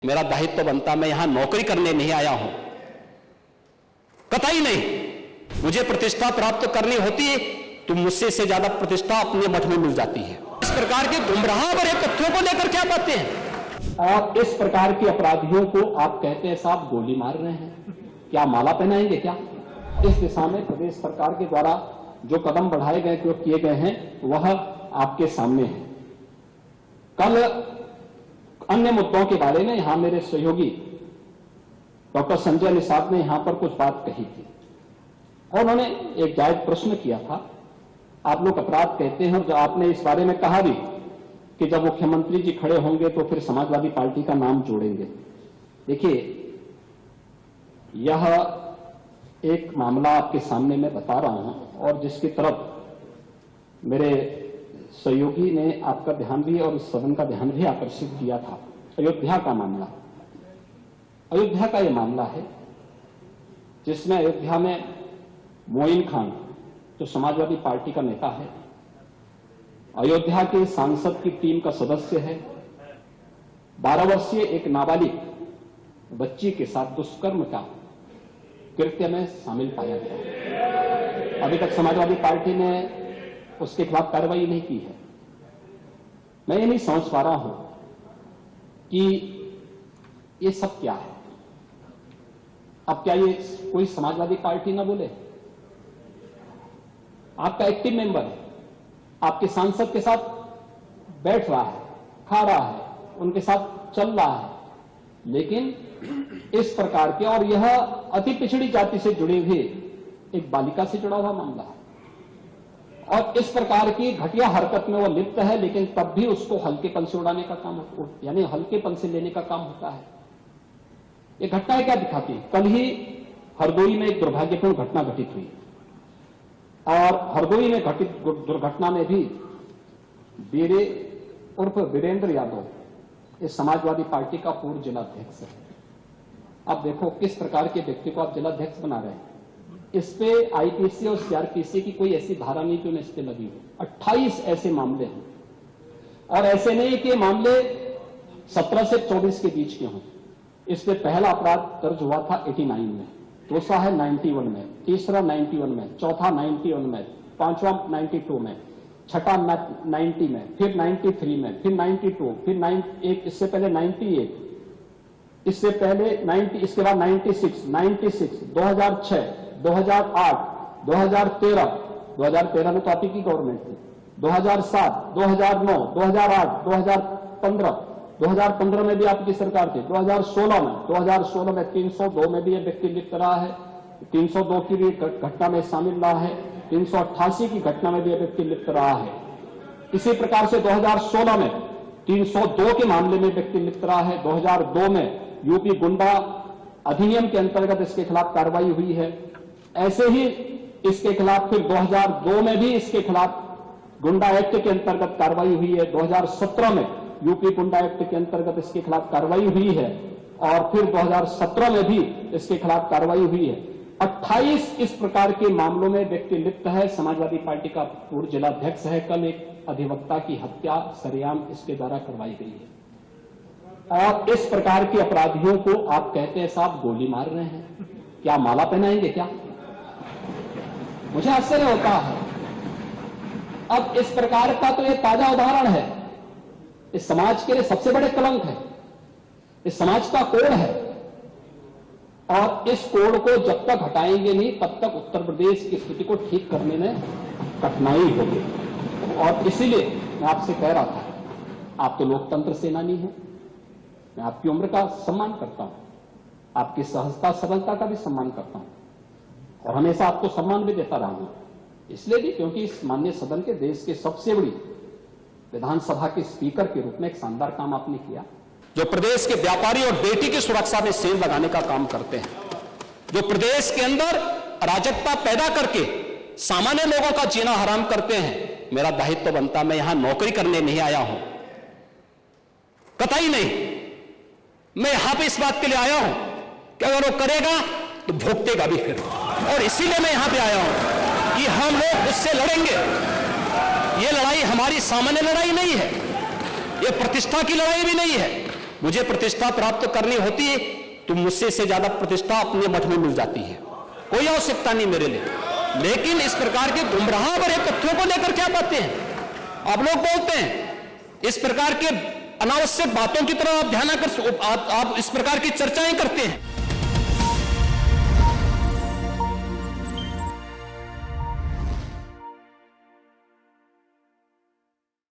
मेरा दायित्व तो बनता, मैं यहां नौकरी करने नहीं आया हूं, कतई नहीं। मुझे प्रतिष्ठा प्राप्त करनी होती है तो मुझसे से ज्यादा प्रतिष्ठा अपने मठ में मिल जाती है। इस प्रकार के गुमराह भरे तथ्यों को लेकर क्या बातें हैं? और इस प्रकार के अपराधियों को आप कहते हैं साहब गोली मार रहे हैं, क्या माला पहनाएंगे क्या? इस दिशा में प्रदेश सरकार के द्वारा जो कदम बढ़ाए गए, जो किए गए हैं, वह आपके सामने है। कल अन्य मुद्दों के बारे में यहां मेरे सहयोगी डॉक्टर संजय निषाद ने यहां पर कुछ बात कही थी और उन्होंने एक जायज प्रश्न किया था। आप लोग अपराध कहते हैं और जो आपने इस बारे में कहा भी कि जब मुख्यमंत्री जी खड़े होंगे तो फिर समाजवादी पार्टी का नाम जोड़ेंगे। देखिए, यह एक मामला आपके सामने मैं बता रहा हूं और जिसकी तरफ मेरे सहयोगी ने आपका ध्यान भी और इस सदन का ध्यान भी आकर्षित किया था। अयोध्या का मामला, अयोध्या का यह मामला है जिसमें अयोध्या में मोइन खान जो समाजवादी पार्टी का नेता है, अयोध्या के सांसद की टीम का सदस्य है, 12 वर्षीय एक नाबालिग बच्ची के साथ दुष्कर्म का कृत्य में शामिल पाया गया। अभी तक समाजवादी पार्टी ने उसके खिलाफ कार्रवाई नहीं की है। मैं ये नहीं समझ पा रहा हूं कि ये सब क्या है। अब क्या ये कोई समाजवादी पार्टी ना बोले? आपका एक्टिव मेंबर है, आपके सांसद के साथ बैठ रहा है, खा रहा है, उनके साथ चल रहा है, लेकिन इस प्रकार के, और यह अति पिछड़ी जाति से जुड़े हुए एक बालिका से जुड़ा हुआ मामला है और इस प्रकार की घटिया हरकत में वो लिप्त है, लेकिन तब भी उसको हल्केपन से उड़ाने का काम, यानी हल्केपन से लेने का काम होता है। ये घटनाएं क्या दिखाती है? कल ही हरदोई में एक दुर्भाग्यपूर्ण घटना घटित हुई और हरदोई में घटित दुर्घटना में भी बीरे उर्फ वीरेंद्र यादव इस समाजवादी पार्टी का पूर्व जिलाध्यक्ष है। अब देखो किस प्रकार के व्यक्ति को आप जिलाध्यक्ष बना रहे हैं। इस पे आईपीसी और सीआरपीसी की कोई ऐसी धारा नहीं जो इस पे लगी हो। 28 ऐसे मामले हैं और ऐसे नहीं कि मामले 17 से 24 के बीच के हों। इस पे पहला अपराध दर्ज हुआ था 89 में, दूसरा है 91 में, तीसरा 91 में, चौथा 91 में, पांचवा 92 में, छठा 90 में, फिर 93 में, फिर 92, फिर इससे पहले 98, इससे पहले 90, इसके बाद 96, 2006, 2008, 2013 में तो आप ही की गवर्नमेंट थी, 2007, 2009, 2008, 2015 में भी आपकी सरकार थी, 2016 में 302 में भी यह व्यक्ति लिप्त रहा है, 302 की भी घटना में शामिल रहा है, 388 की घटना में भी यह व्यक्ति लिप्त रहा है। इसी प्रकार से 2016 में 302 के मामले में व्यक्ति लिप्त रहा है। 2002 में यूपी गुंडा अधिनियम के अंतर्गत इसके खिलाफ कार्रवाई हुई है। ऐसे ही इसके खिलाफ फिर 2002 में भी इसके खिलाफ गुंडा एक्ट के अंतर्गत कार्रवाई हुई है। 2017 में यूपी गुंडा एक्ट के अंतर्गत इसके खिलाफ कार्रवाई हुई है और फिर 2017 में भी इसके खिलाफ कार्रवाई हुई है। 28 इस प्रकार के मामलों में व्यक्ति लिप्त है। समाजवादी पार्टी का पूर्व जिलाध्यक्ष है। कल एक अधिवक्ता की हत्या सरेआम इसके द्वारा करवाई गई है और इस प्रकार के अपराधियों को आप कहते हैं साहब गोली मार रहे हैं, क्या माला पहनाएंगे क्या? मुझे आश्चर्य होता है। अब इस प्रकार का तो ये ताजा उदाहरण है, इस समाज के लिए सबसे बड़े कलंक है, इस समाज का कोड है और इस कोड को जब तक हटाएंगे नहीं तब तक उत्तर प्रदेश की स्थिति को ठीक करने में कठिनाई होगी। और इसीलिए मैं आपसे कह रहा था, आप तो लोकतंत्र सेनानी हैं, मैं आपकी उम्र का सम्मान करता हूं, आपकी सहजता सरलता का भी सम्मान करता हूं और हमेशा आपको सम्मान भी देता रहूंगा। इसलिए भी क्योंकि इस माननीय सदन के देश के सबसे बड़ी विधानसभा के स्पीकर के रूप में एक शानदार काम आपने किया, जो प्रदेश के व्यापारी और बेटी की सुरक्षा में सेंध लगाने का काम करते हैं, जो प्रदेश के अंदर अराजकता पैदा करके सामान्य लोगों का जीना हराम करते हैं। मेरा दायित्व तो बनता, मैं यहां नौकरी करने नहीं आया हूं, कतई नहीं। मैं यहां पे इस बात के लिए आया हूं कि अगर वो करेगा तो भोगतेगा भी फिर, और इसीलिए मैं यहां पे आया हूं कि हम लोग उससे लड़ेंगे। ये लड़ाई हमारी सामान्य लड़ाई नहीं है, ये प्रतिष्ठा की लड़ाई भी नहीं है, मुझे प्रतिष्ठा प्राप्त करनी होती है तो मुझसे इससे ज्यादा प्रतिष्ठा अपने मठ में मिल जाती है, कोई आवश्यकता नहीं मेरे लिए। लेकिन इस प्रकार के गुमराह भरे तथ्यों को लेकर क्या बातें हैं आप लोग बोलते हैं, इस प्रकार के अनावश्यक बातों की तरफ आप ध्यान आकर आप इस प्रकार की चर्चाएं करते हैं।